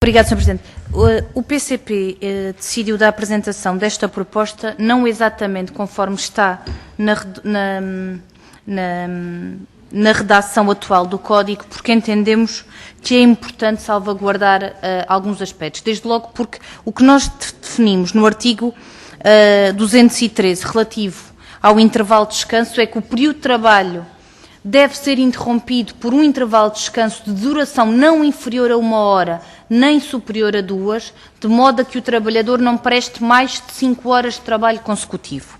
Obrigado, Sr. Presidente. O PCP decidiu da apresentação desta proposta não exatamente conforme está na redação atual do Código, porque entendemos que é importante salvaguardar alguns aspectos. Desde logo porque o que nós definimos no artigo 213, relativo ao intervalo de descanso, é que o período de trabalho deve ser interrompido por um intervalo de descanso de duração não inferior a 1 hora, nem superior a 2, de modo a que o trabalhador não preste mais de 5 horas de trabalho consecutivo.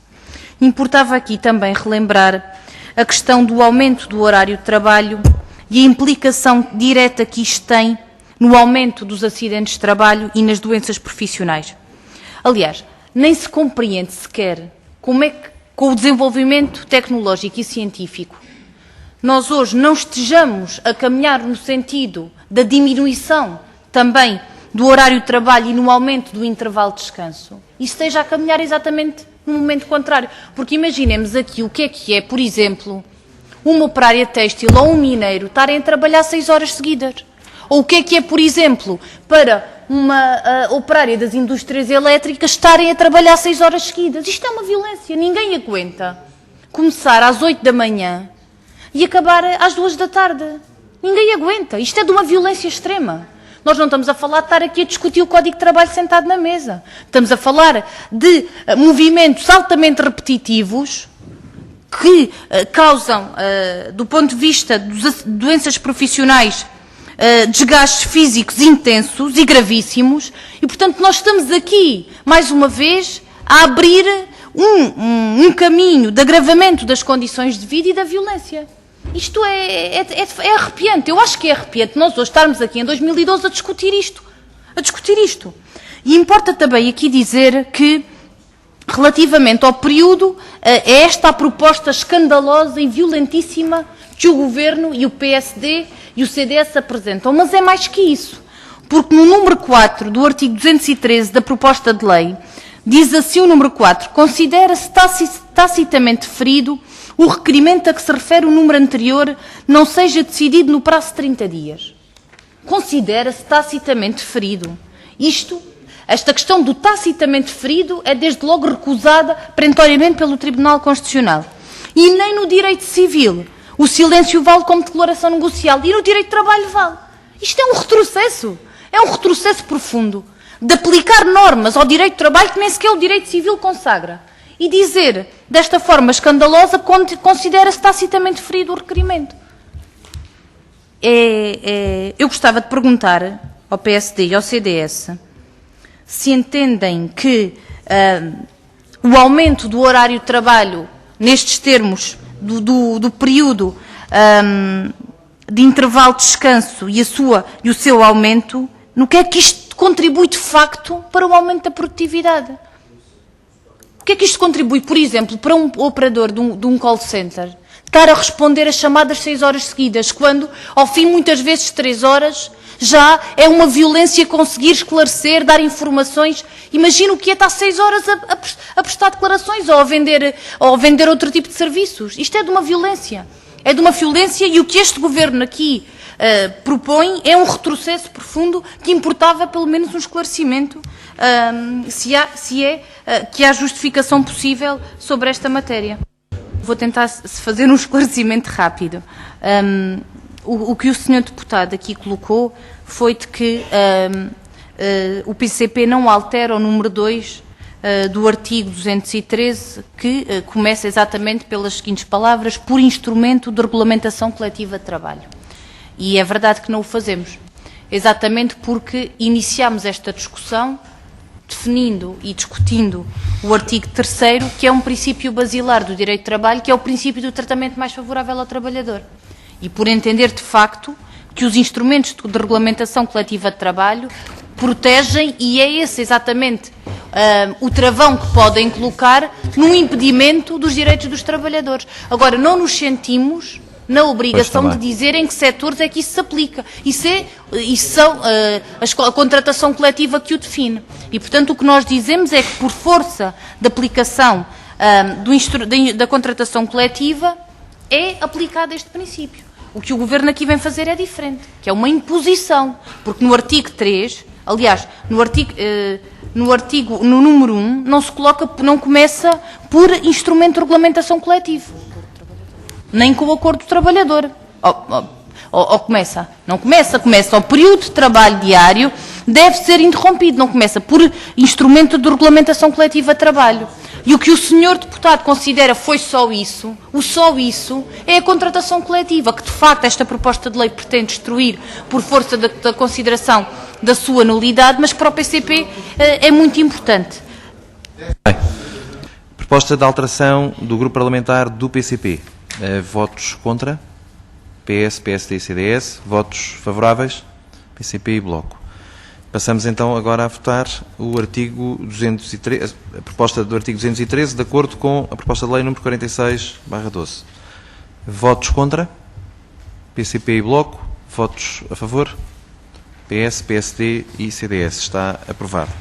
Importava aqui também relembrar a questão do aumento do horário de trabalho e a implicação direta que isto tem no aumento dos acidentes de trabalho e nas doenças profissionais. Aliás, nem se compreende sequer como é que, com o desenvolvimento tecnológico e científico, nós hoje não estejamos a caminhar no sentido da diminuição também do horário de trabalho e no aumento do intervalo de descanso, e esteja a caminhar exatamente no momento contrário. Porque imaginemos aqui o que é, por exemplo, uma operária têxtil ou um mineiro estarem a trabalhar 6 horas seguidas. Ou o que é, por exemplo, para uma operária das indústrias elétricas estarem a trabalhar 6 horas seguidas. Isto é uma violência, ninguém aguenta começar às 8 da manhã e acabar às 2 da tarde. Ninguém aguenta. Isto é de uma violência extrema. Nós não estamos a falar de estar aqui a discutir o Código de Trabalho sentado na mesa. Estamos a falar de movimentos altamente repetitivos que causam, do ponto de vista das doenças profissionais, desgastes físicos intensos e gravíssimos. E, portanto, nós estamos aqui, mais uma vez, a abrir um caminho de agravamento das condições de vida e da violência. Isto é arrepiante. Eu acho que é arrepiante nós hoje estarmos aqui em 2012 a discutir isto. E importa também aqui dizer que, relativamente ao período, é esta a proposta escandalosa e violentíssima que o Governo e o PSD e o CDS apresentam. Mas é mais que isso, porque no número 4 do artigo 213 da proposta de lei, diz assim o número 4, considera-se tacitamente ferido o requerimento a que se refere o número anterior não seja decidido no prazo de 30 dias. Considera-se tacitamente ferido. Esta questão do tacitamente ferido é desde logo recusada perentoriamente pelo Tribunal Constitucional. E nem no direito civil o silêncio vale como declaração negocial. E no direito de trabalho vale. Isto é um retrocesso profundo de aplicar normas ao direito de trabalho que nem sequer o direito civil consagra. E dizer, desta forma escandalosa, considera-se tacitamente ferido o requerimento. Eu gostava de perguntar ao PSD e ao CDS se entendem que o aumento do horário de trabalho, nestes termos do período de intervalo de descanso e o seu aumento, no que é que isto contribui de facto para o aumento da produtividade? O que é que isto contribui, por exemplo, para um operador de um call center estar a responder a chamadas 6 horas seguidas, quando, ao fim, muitas vezes, 3 horas, já é uma violência conseguir esclarecer, dar informações? Imagina o que é estar 6 horas a prestar declarações ou a vender outro tipo de serviços. Isto é de uma violência. E o que este Governo aqui propõe é um retrocesso profundo que importava pelo menos um esclarecimento, que há justificação possível sobre esta matéria. Vou tentar fazer um esclarecimento rápido. O que o Sr. Deputado aqui colocou foi de que o PCP não altera o número 2 do artigo 213, que começa exatamente pelas seguintes palavras: por instrumento de regulamentação coletiva de trabalho. E é verdade que não o fazemos, exatamente porque iniciámos esta discussão definindo e discutindo o artigo 3º, que é um princípio basilar do direito de trabalho, que é o princípio do tratamento mais favorável ao trabalhador. E por entender, de facto, que os instrumentos de regulamentação coletiva de trabalho protegem, e é esse exatamente o travão que podem colocar no impedimento dos direitos dos trabalhadores. Agora, não nos sentimos na obrigação de dizer em que setores é que isso se aplica. Isso são a contratação coletiva que o define. E, portanto, o que nós dizemos é que, por força da aplicação da contratação coletiva, é aplicado este princípio. O que o Governo aqui vem fazer é diferente, que é uma imposição, porque no artigo 3, aliás, no número 1, não começa por instrumento de regulamentação coletivo, nem com o acordo do trabalhador. Ou começa? Não começa. Começa o período de trabalho diário, deve ser interrompido, não começa por instrumento de regulamentação coletiva de trabalho. E o que o senhor deputado considera foi só isso, é a contratação coletiva, que de facto esta proposta de lei pretende destruir por força da consideração da sua nulidade, mas que para o PCP é muito importante. Bem, proposta de alteração do grupo parlamentar do PCP. Votos contra? PS, PSD e CDS. Votos favoráveis? PCP e Bloco. Passamos então agora a votar o artigo 213, a proposta do artigo 213, de acordo com a proposta de lei número 46/12. Votos contra? PCP e Bloco. Votos a favor? PS, PSD e CDS. Está aprovado.